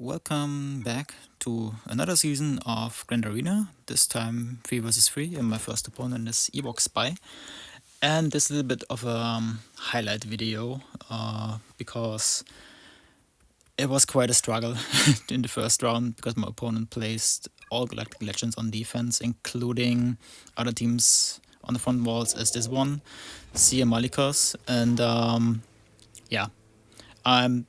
Welcome back to another season of Grand Arena, this time 3 versus 3, and my first opponent is Ewok Spy. And this is a little bit of a highlight video, because it was quite a struggle in the first round, because my opponent placed all Galactic Legends on defense, including other teams on the front walls as this one, Malicos, and I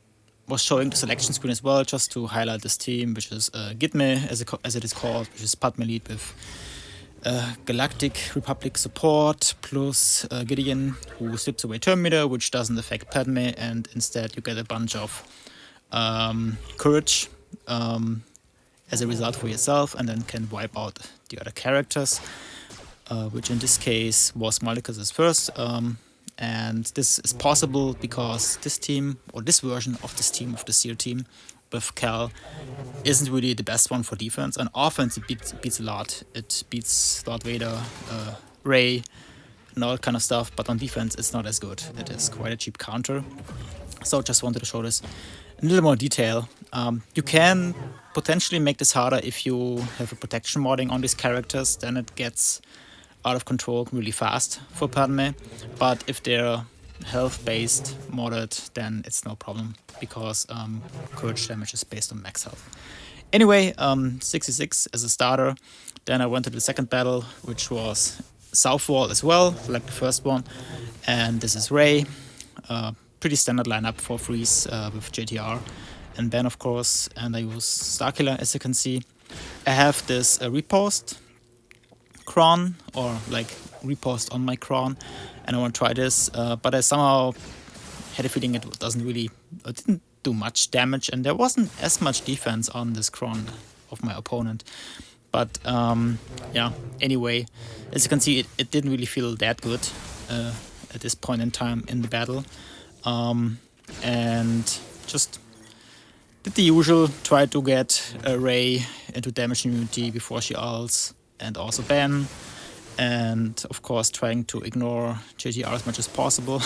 was showing the selection screen as well, just to highlight this team, which is Gitme, as it is called, which is Padme lead with Galactic Republic support, plus Gideon, who slips away Terminator, which doesn't affect Padme, and instead you get a bunch of courage as a result for yourself, and then can wipe out the other characters, which in this case was Malgus' first. And this is possible because this team, or this version of this team, of the Seer team, with Cal, isn't really the best one for defense. On offense, it beats a lot. It beats Lord Vader, Rey, and all that kind of stuff. But on defense, it's not as good. It is quite a cheap counter. So just wanted to show this in a little more detail. You can potentially make this harder if you have a protection modding on these characters. Then it gets out of control really fast for Padme, but if they're health-based modded, then it's no problem, because courage damage is based on max health. Anyway, 66 as a starter. Then I went to the second battle, which was South Wall as well, like the first one, and this is Rey. Pretty standard lineup for freeze with JTR, and Ben of course, and I use Starkiller, as you can see. I have this repost cron, or like repost on my cron, and I want to try this, but I somehow had a feeling it didn't do much damage, and there wasn't as much defense on this cron of my opponent. But yeah, anyway, as you can see, it didn't really feel that good at this point in time in the battle, and just did the usual, try to get Rey into damage immunity before she ults, and also Ben, and of course trying to ignore JTR as much as possible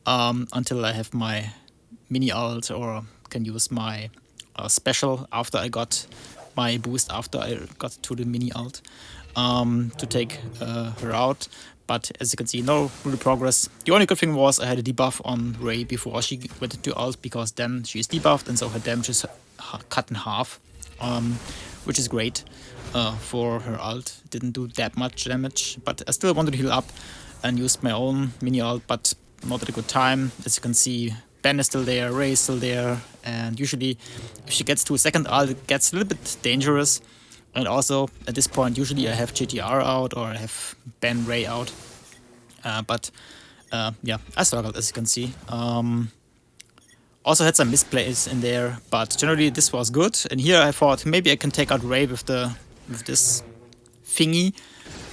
until I have my mini ult, or can use my special after I got my boost, after I got to the mini ult, to take her out. But as you can see, no real progress. The only good thing was I had a debuff on Rey before she went into ult, because then she is debuffed, and so her damage is cut in half, which is great. For her ult, didn't do that much damage, but I still wanted to heal up and used my own mini ult, but not at a good time. As you can see, Ben is still there, Rey is still there, and usually if she gets to a second ult, it gets a little bit dangerous. And also at this point, usually I have JTR out, or I have Ben, Rey out, but yeah, I struggled, as you can see. Also had some misplays in there, but generally this was good. And here I thought maybe I can take out Rey with this thingy.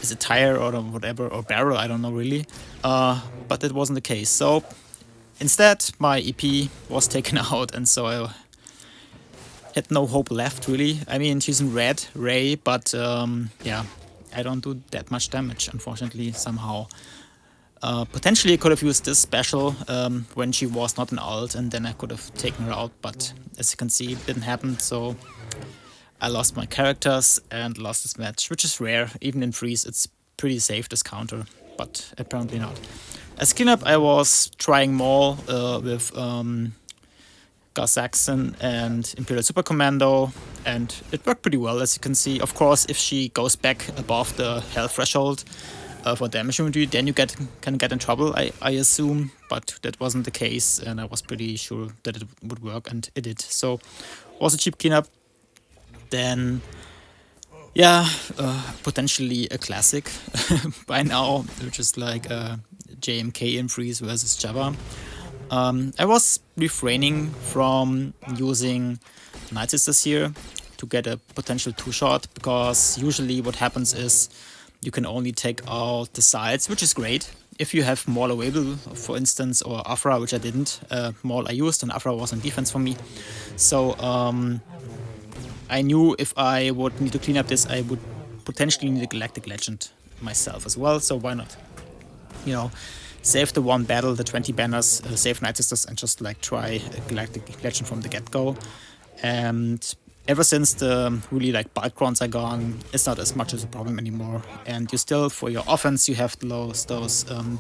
Is it tire or whatever, or barrel, I don't know really. But that wasn't the case. So instead my EP was taken out, and so I had no hope left really. I mean, she's in red, Rey, but yeah, I don't do that much damage, unfortunately, somehow. Potentially I could have used this special when she was not an ult, and then I could have taken her out, but as you can see, it didn't happen, so I lost my characters and lost this match, which is rare. Even in freeze, it's pretty safe, this counter, but apparently not. As cleanup, I was trying more with GAC and Imperial Super Commando, and it worked pretty well, as you can see. Of course, if she goes back above the health threshold for damage immunity, then you can get in trouble, I assume, but that wasn't the case, and I was pretty sure that it would work, and it did. So, was a cheap cleanup. Then, yeah, potentially a classic by now, which is like JMK in freeze versus Jabba. I was refraining from using Night Sisters here to get a potential two-shot, because usually what happens is you can only take out the sides, which is great. If you have Maul available, for instance, or Afra, which I didn't. Maul I used, and Afra was on defense for me. So I knew if I would need to clean up this, I would potentially need a Galactic Legend myself as well, so why not? You know, save the one battle, the 20 banners, save Night Sisters, and just like try a Galactic Legend from the get-go. And ever since the really like bulk crons are gone, it's not as much as a problem anymore. And you still, for your offense, you have those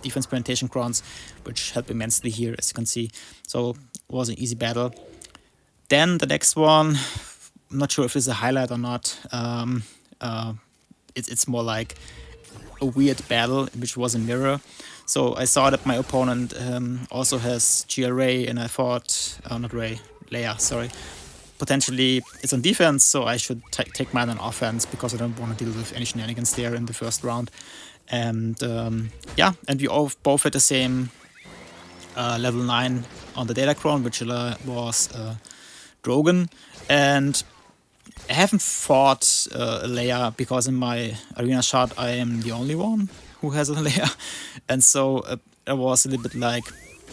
defense presentation crons, which help immensely here, as you can see. So it was an easy battle. Then the next one, I'm not sure if it's a highlight or not. It's more like a weird battle, which was a mirror. So I saw that my opponent also has GRA, and I thought, not Ray, Leia, sorry. Potentially it's on defense, so I should take mine on offense because I don't want to deal with any shenanigans there in the first round. And yeah, and we all both had the same level 9 on the Datacron, which was Drogon. And I haven't fought Leia because in my arena shot I am the only one who has a Leia. And so it was a little bit like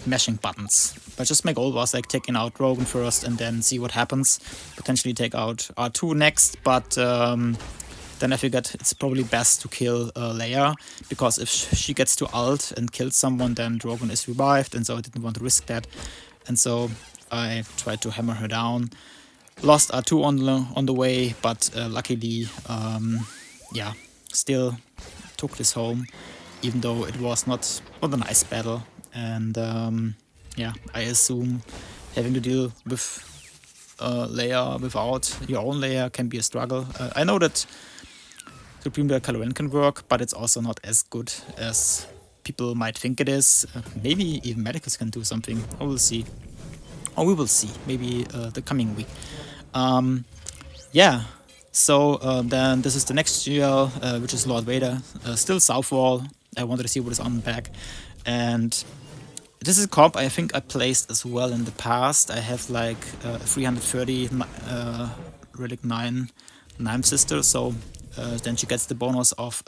mashing buttons. But just my goal was like taking out Drogon first and then see what happens. Potentially take out R2 next, but then I figured it's probably best to kill Leia, because if she gets to ult and kills someone, then Drogon is revived, and so I didn't want to risk that. And so I tried to hammer her down. Lost R2 on the way, but luckily, yeah, still took this home, even though it was not a nice battle. And yeah, I assume having to deal with Leia without your own Leia can be a struggle. I know that Supreme Leia Caloran can work, but it's also not as good as people might think it is. Maybe even Malicos can do something. I will see. Or we will see. Maybe the coming week. Yeah. So then this is the next duel, which is Lord Vader. Still South Wall. I wanted to see what is on the back. And this is a comp I think I placed as well in the past. I have like 330 Relic 9 Sister, so then she gets the bonus of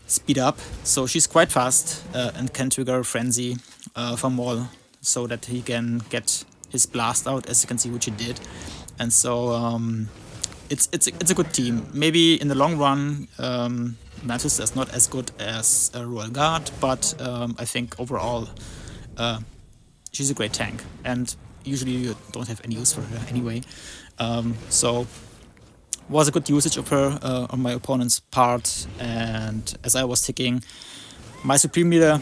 speed up. So she's quite fast and can trigger Frenzy for Maul so that he can get his blast out, as you can see, which he did. And so it's a good team. Maybe in the long run, Manchester is not as good as a Royal Guard, but I think overall she's a great tank, and usually you don't have any use for her anyway. So was a good usage of her on my opponent's part, and as I was ticking my Supreme Leader,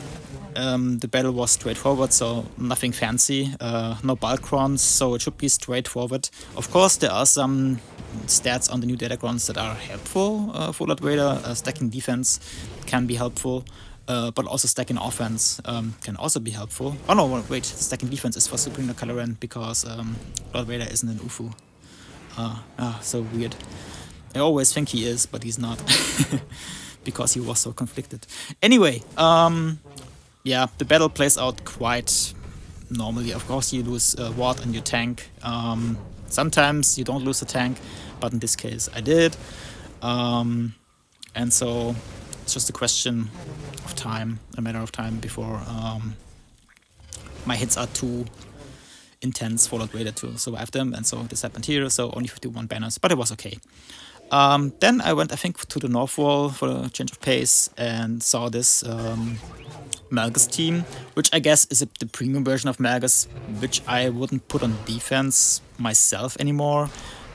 the battle was straightforward, so nothing fancy, no bulk crons, so it should be straightforward. Of course, there are some stats on the new Datacrons that are helpful for Lord Vader. Stacking defense can be helpful, but also stacking offense can also be helpful. Oh no, wait, stacking defense is for Supreme Caloran because Lord Vader isn't an UFO. So weird. I always think he is, but he's not. Because he was so conflicted. Anyway, yeah, the battle plays out quite normally. Of course, you lose Ward on your tank. Sometimes you don't lose a tank, but in this case, I did. And so it's just a question of time, a matter of time before my hits are too intense for Lord Vader to survive them. And so this happened here, so only 51 banners, but it was okay. Then I went, I think, to the North Wall for a change of pace and saw this Malgus team, which I guess is the premium version of Malgus, which I wouldn't put on defense myself anymore,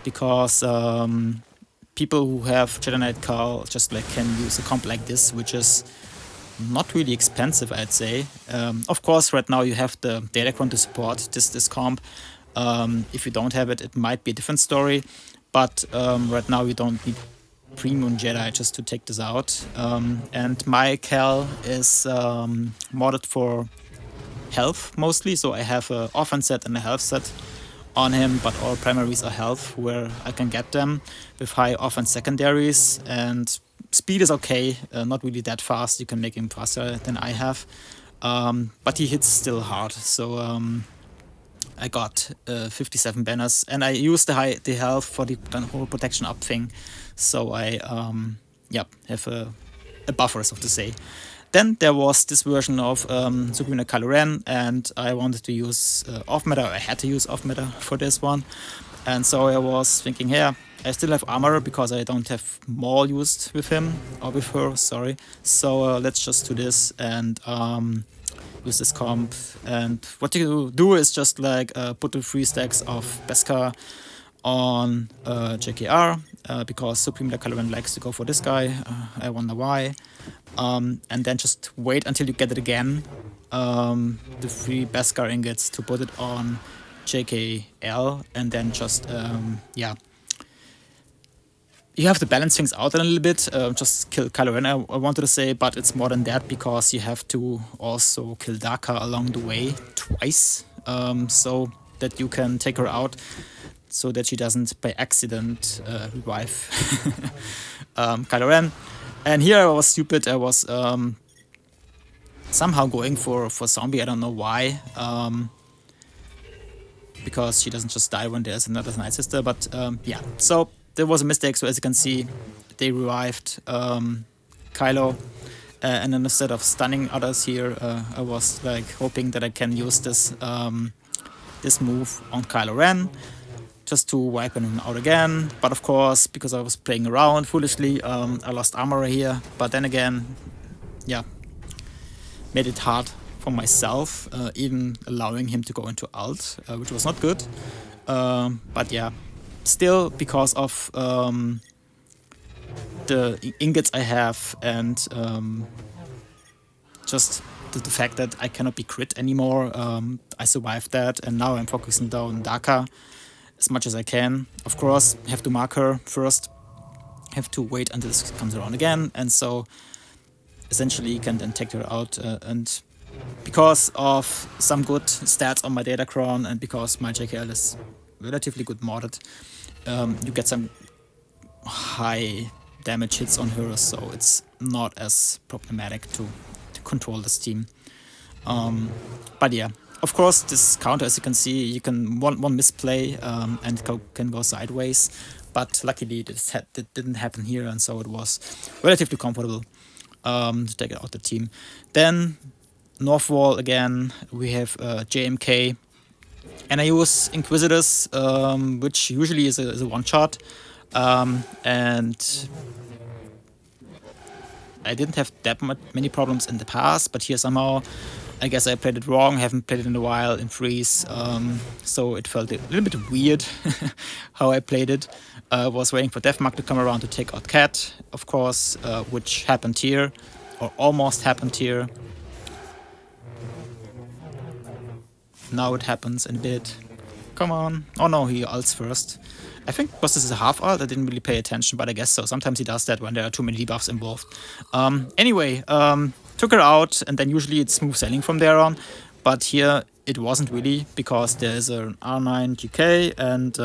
because people who have Jedi Knight Carl just like can use a comp like this, which is not really expensive, I'd say. Of course, right now you have the Datacron to support this comp. If you don't have it, it might be a different story. But right now you don't need Premium Jedi just to take this out. And my Cal is modded for health mostly, so I have an offense set and a health set on him, but all primaries are health, where I can get them with high offense secondaries. And speed is okay, not really that fast. You can make him faster than I have, but he hits still hard. So I got 57 banners, and I used the health for the whole protection up thing, so I have a buffer, so to say. Then there was this version of Supreme Kylo Ren, and I wanted to use off-meta. I had to use off-meta for this one, and so I was thinking, yeah, I still have armor because I don't have Maul used with him, or with her, sorry. So let's just do this, and use this comp. And what you do is just like put the 3 stacks of Beskar on JKR, because Supreme Kylo Ren likes to go for this guy. I wonder why. And then just wait until you get it again, the 3 Beskar ingots, to put it on JKL, and then just, yeah. You have to balance things out a little bit, just kill Kylo Ren, I wanted to say, but it's more than that, because you have to also kill Daka along the way twice, so that you can take her out, so that she doesn't by accident revive Kylo Ren. And here I was stupid. I was somehow going for zombie. I don't know why, because she doesn't just die when there's another Night Sister. But yeah, so there was a mistake. So as you can see, they revived Kylo, and then instead of stunning others here, I was like hoping that I can use this this move on Kylo Ren, just to wipe him out again. But of course, because I was playing around foolishly, I lost armor here. But then again, yeah, made it hard for myself, even allowing him to go into ult, which was not good. But yeah, still, because of the ingots I have, and just the fact that I cannot be crit anymore, I survived that, and now I'm focusing down Daka as much as I can. Of course, have to mark her first, have to wait until this comes around again, and so essentially can then take her out. And because of some good stats on my Datacron, and because my JKL is relatively good modded, you get some high damage hits on her, so it's not as problematic to control this team. But yeah, of course, this counter, as you can see, you can one misplay and can go sideways, but luckily this didn't happen here, and so it was relatively comfortable to take out the team. Then North Wall again, we have JMK, and I use Inquisitors, which usually is a one-shot, and I didn't have that many problems in the past, but here somehow, I guess I played it wrong, haven't played it in a while in Freeze, so it felt a little bit weird how I played it. Was waiting for Deathmark to come around to take out Cat, of course, which happened here, or almost happened here. Now it happens in a bit. Come on. Oh no, he ults first. I think because this is a half ult, I didn't really pay attention, but I guess so. Sometimes he does that when there are too many debuffs involved. Anyway, took her out, and then usually it's smooth sailing from there on. But here it wasn't really, because there's an R9 GK, and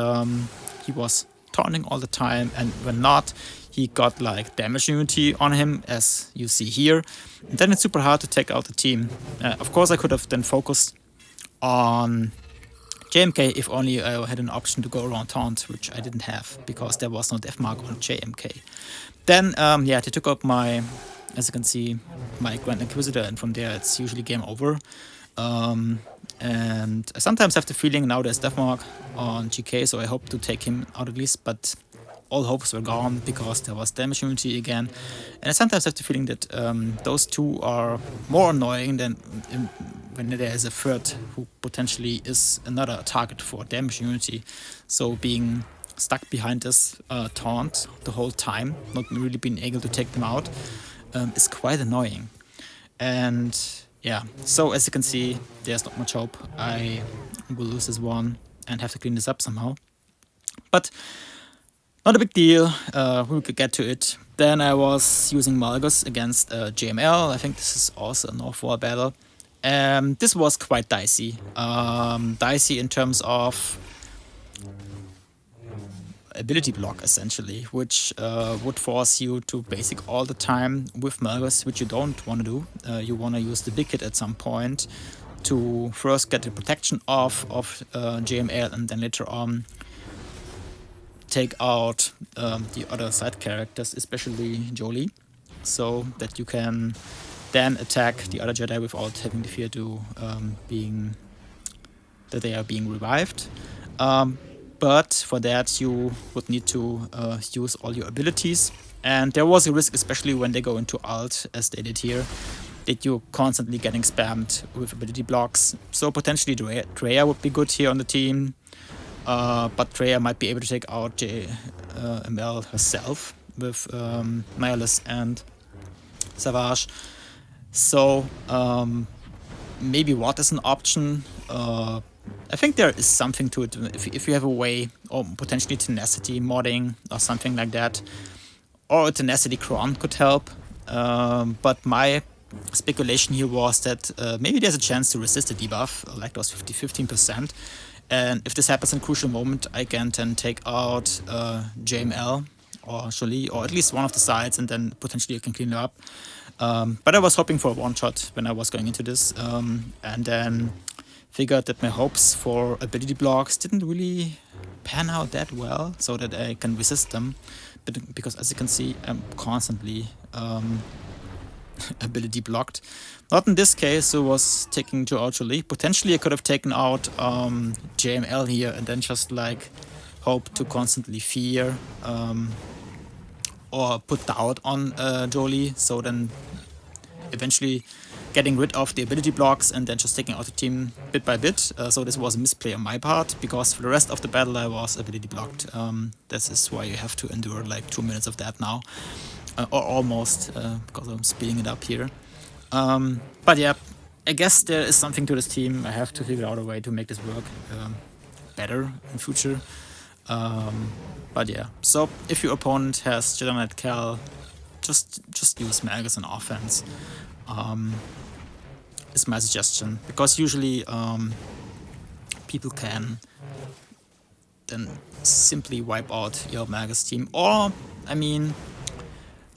he was taunting all the time, and when not, he got like damage immunity on him, as you see here. And then it's super hard to take out the team. Of course, I could have then focused on JMK if only I had an option to go around taunt, which I didn't have, because there was no death mark on JMK. Then, yeah, they took up my, as you can see, my Grand Inquisitor, and from there it's usually game over. And I sometimes have the feeling now there's death mark on GK, so I hope to take him out at least, but all hopes were gone because there was damage immunity again. And I sometimes have the feeling that those two are more annoying than when there is a third who potentially is another target for damage immunity. So being stuck behind this taunt the whole time, not really being able to take them out, is quite annoying. And yeah, so as you can see, there's not much hope. I will lose this one and have to clean this up somehow. But not a big deal, we could get to it. Then I was using Malgus against JML. I think this is also a North Wall battle. This was quite dicey. Dicey in terms of ability block, essentially, which would force you to basic all the time with Malgus, which you don't want to do. You want to use the big hit at some point to first get the protection off of JML, and then later on take out the other side characters, especially Jolie, so that you can then attack the other Jedi without having the fear to that they are being revived. But for that you would need to use all your abilities, and there was a risk, especially when they go into ult, as they did here, that you're constantly getting spammed with ability blocks. So potentially Drea would be good here on the team, but Drea might be able to take out ML herself with Nihilus and Savage. So maybe what is an option? I think there is something to it. If you have a way, or potentially Tenacity modding or something like that, or a Tenacity Cron could help. But my speculation here was that maybe there's a chance to resist the debuff, like those 15%. And if this happens in a crucial moment, I can then take out JML or Jolie, or at least one of the sides, and then potentially I can clean it up. But I was hoping for a one-shot when I was going into this, and then figured that my hopes for ability blocks didn't really pan out that well, so that I can resist them. But because as you can see, I'm constantly ability blocked. Not in this case, so was taking to out Jolie. Potentially I could have taken out JML here and then just like hope to constantly fear or put doubt on Jolie, so then eventually getting rid of the ability blocks and then just taking out the team bit by bit. So this was a misplay on my part, because for the rest of the battle I was ability blocked. This is why you have to endure like 2 minutes of that now, or almost, because I'm speeding it up here. But yeah, I guess there is something to this team. I have to figure out a way to make this work better in future. But yeah, so if your opponent has Jedi Knight Cal, just use Malgus on offense. Is my suggestion, because usually people can then simply wipe out your Malgus team. Or, I mean,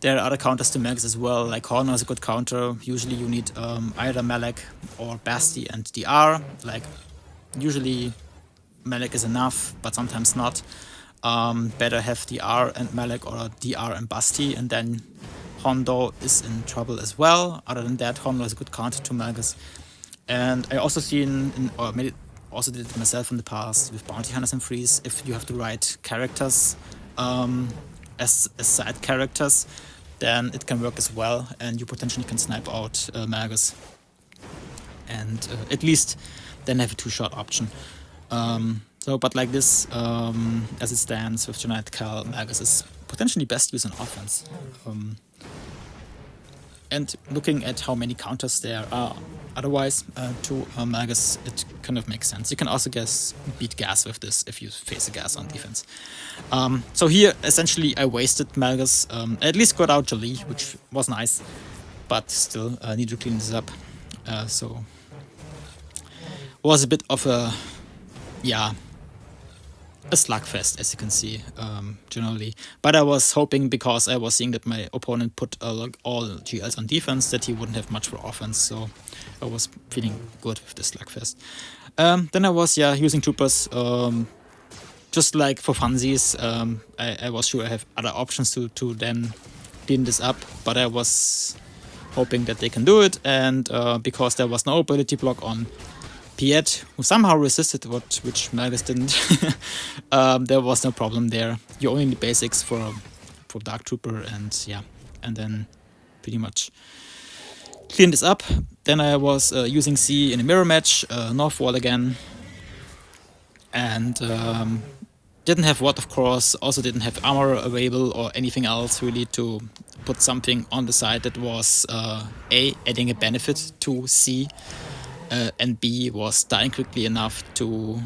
there are other counters to Malgus as well, like Horner is a good counter. Usually you need either Malek or Basti and DR. Like, usually Malek is enough, but sometimes not. Better have DR and Malek, or DR and Basti, and then Hondo is in trouble as well. Other than that, Hondo is a good counter to Malgus. And I also seen, or maybe also did it myself in the past with Bounty Hunters and Freeze, if you have the right characters as side characters, then it can work as well, and you potentially can snipe out Malgus. And at least then have a 2-shot option. But like this, as it stands with Jedi Cal, Malgus is potentially best used on offense. And looking at how many counters there are otherwise to Malgus, it kind of makes sense. You can also beat Gas with this if you face a Gas on defense. So here, essentially, I wasted Malgus. I at least got out Jolie, which was nice, but still need to clean this up. So was a bit of a slugfest, as you can see, generally. But I was hoping, because I was seeing that my opponent put all GLs on defense, that he wouldn't have much for offense, so I was feeling good with this slugfest. Then I was, using troopers, just like for funsies. I was sure I have other options to then clean this up, but I was hoping that they can do it, and because there was no ability block on Piet, who somehow resisted which Malgus didn't, there was no problem there. You only need basics for Dark Trooper, and then pretty much clean this up. Then I was using C in a mirror match, North Wall again, and didn't have Ward, of course, also didn't have armor available or anything else really to put something on the side that was A, adding a benefit to C, and B, was dying quickly enough to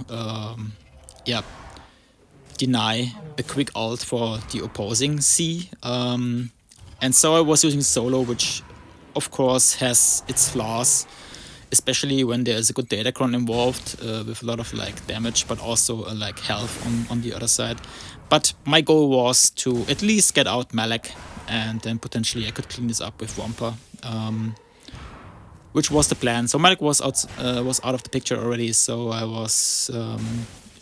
deny a quick ult for the opposing C. And so I was using solo, which of course has its flaws, especially when there's a good datacron involved with a lot of like damage, but also like health on the other side. But my goal was to at least get out Malek, and then potentially I could clean this up with Wampa. Which was the plan. So Malek was out of the picture already, so I was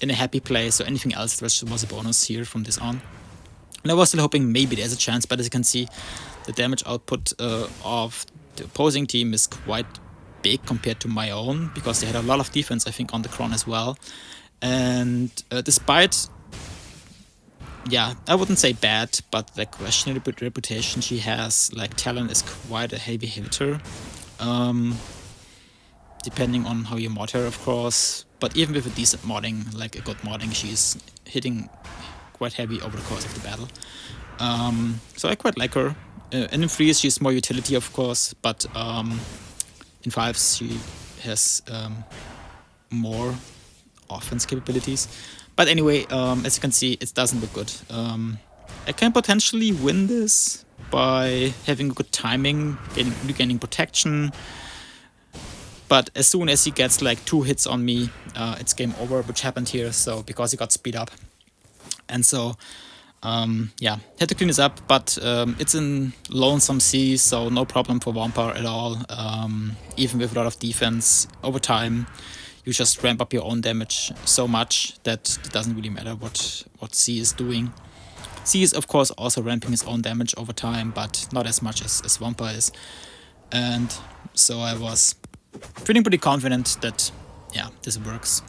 in a happy place. So anything else was a bonus here from this on. And I was still hoping maybe there's a chance, but as you can see, the damage output of the opposing team is quite big compared to my own, because they had a lot of defense, I think, on the Cron as well. And despite, I wouldn't say bad, but the questionable reputation she has, like Talon is quite a heavy hitter. depending on how you mod her, of course. But even with a decent modding, like a good modding, she's hitting quite heavy over the course of the battle. So I quite like her. And in 3s she's more utility, of course, but in 5s she has more offense capabilities. But anyway, as you can see, it doesn't look good. I can potentially win this by having good timing, regaining protection. But as soon as he gets like 2 hits on me, it's game over, which happened here. So because he got speed up, and so yeah, had to clean this up. But it's in Lonesome Sea, so no problem for Wampa at all. Even with a lot of defense, over time, you just ramp up your own damage so much that it doesn't really matter what C is doing. C is of course also ramping his own damage over time, but not as much as Wampa is. And so I was feeling pretty confident that yeah, this works.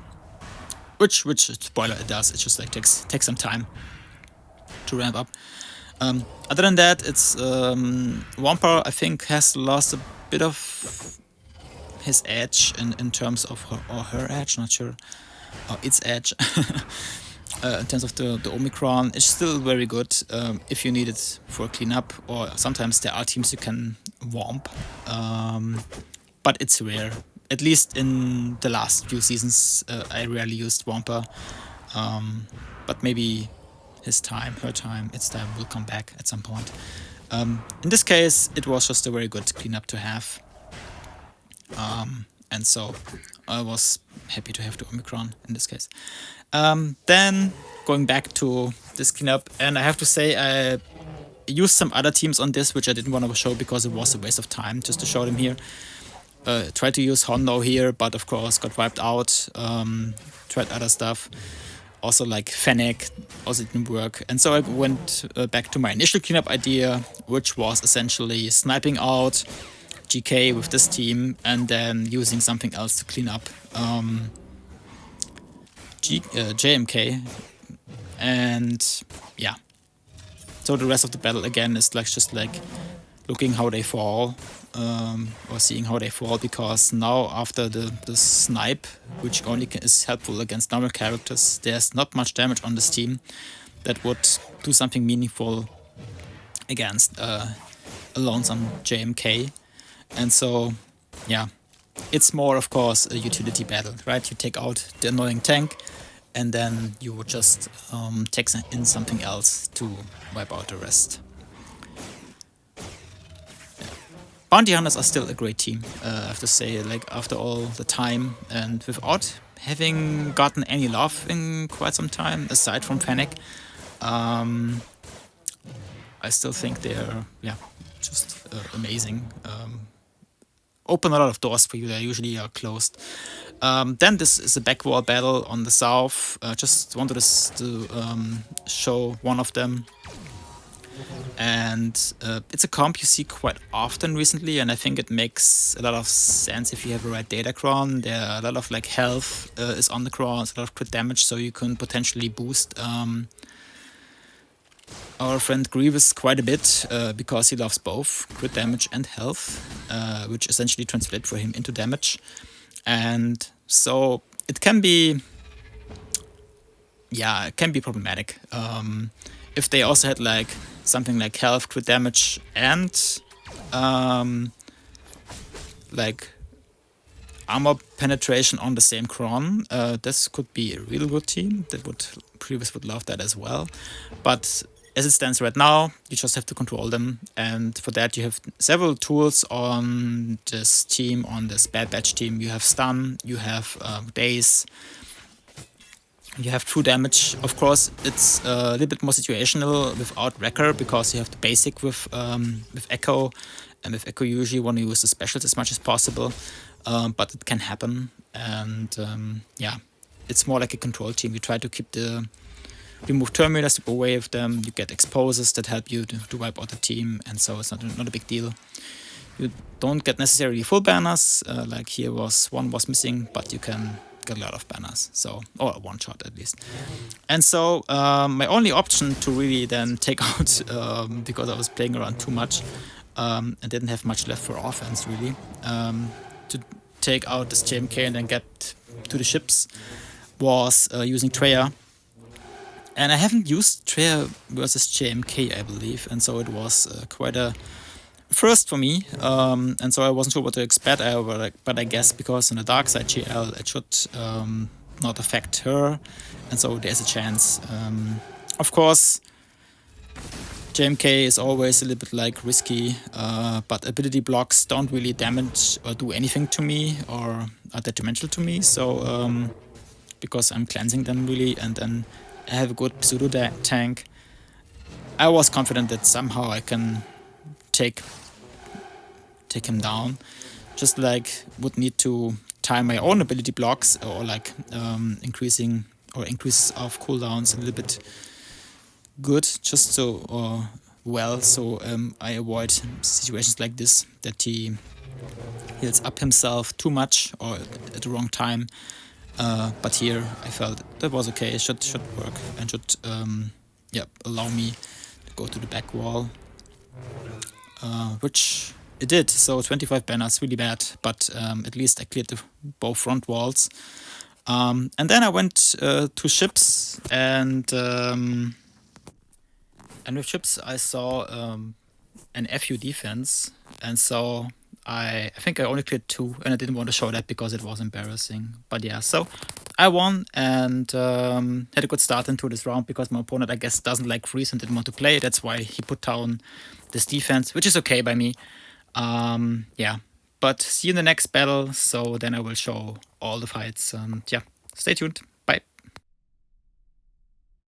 Which spoiler, it does. It just like takes some time to ramp up. Other than that, it's Wampa I think has lost a bit of his edge in terms of her edge, not sure, or its edge. In terms of the Omicron, it's still very good if you need it for cleanup, or sometimes there are teams you can womp, but it's rare. At least in the last few seasons, I rarely used Wampa, but maybe its time will come back at some point. In this case, it was just a very good cleanup to have. And so I was happy to have the Omicron in this case. Then going back to this cleanup, and I have to say I used some other teams on this, which I didn't want to show because it was a waste of time just to show them here. Tried to use Hondo here, but of course got wiped out. Tried other stuff, also like Fennec, also didn't work. And so I went back to my initial cleanup idea, which was essentially sniping out GK with this team and then using something else to clean up JMK. And yeah, so the rest of the battle again is like just like looking how they fall, or seeing how they fall, because now after the snipe, which only is helpful against normal characters, there's not much damage on this team that would do something meaningful against a lonesome JMK. And so, yeah, it's more, of course, a utility battle, right? You take out the annoying tank, and then you would just take in something else to wipe out the rest. Yeah. Bounty Hunters are still a great team, I have to say, like after all the time, and without having gotten any love in quite some time, aside from Fennec, I still think they're, yeah, just amazing. Open a lot of doors for you that usually are closed. Then this is a backwall battle on the south. Just wanted to show one of them. And it's a comp you see quite often recently, and I think it makes a lot of sense if you have the right data cron. There are a lot of like health is on the cron, a lot of crit damage, so you can potentially boost our friend Grievous quite a bit, because he loves both crit damage and health, which essentially translate for him into damage. And so it can be, yeah, it can be problematic. If they also had like something like health, crit damage, and like armor penetration on the same cron, this could be a real good team. Grievous would love that as well. But as it stands right now, you just have to control them, and for that you have several tools on this team, on this Bad Batch team. You have stun, you have daze, you have true damage. Of course, it's a little bit more situational without Wrecker, because you have the basic with Echo, and with Echo you usually want to use the specials as much as possible, but it can happen. And yeah, it's more like a control team. You try to keep remove terminators to go away with them. You get exposes that help you to wipe out the team, and so it's not a big deal. You don't get necessarily full banners, like here one was missing, but you can get a lot of banners, so, or one shot at least. And so my only option to really then take out, because I was playing around too much, and didn't have much left for offense really. To take out this JMK and then get to the ships was using Treya. And I haven't used Treya versus JMK, I believe, and so it was quite a first for me. And so I wasn't sure what to expect, but I guess because on the dark side GL, it should not affect her, and so there's a chance. Of course, JMK is always a little bit like risky, but ability blocks don't really damage or do anything to me or are detrimental to me. So because I'm cleansing them really, and then I have a good pseudo tank, I was confident that somehow I can take him down. Just like would need to time my own ability blocks or like increase of cooldowns a little bit good, just so so I avoid situations like this, that he heals up himself too much or at the wrong time. But here I felt that was okay. It should work and should allow me to go to the back wall, which it did. So 25 banners, really bad, but at least I cleared both front walls. And then I went to ships, and with ships I saw an FU defense, and so I think I only cleared 2, and I didn't want to show that because it was embarrassing. But yeah, so I won and had a good start into this round because my opponent, I guess, doesn't like freeze and didn't want to play. That's why he put down this defense, which is okay by me. Yeah, but see you in the next battle. So then I will show all the fights, and yeah, stay tuned.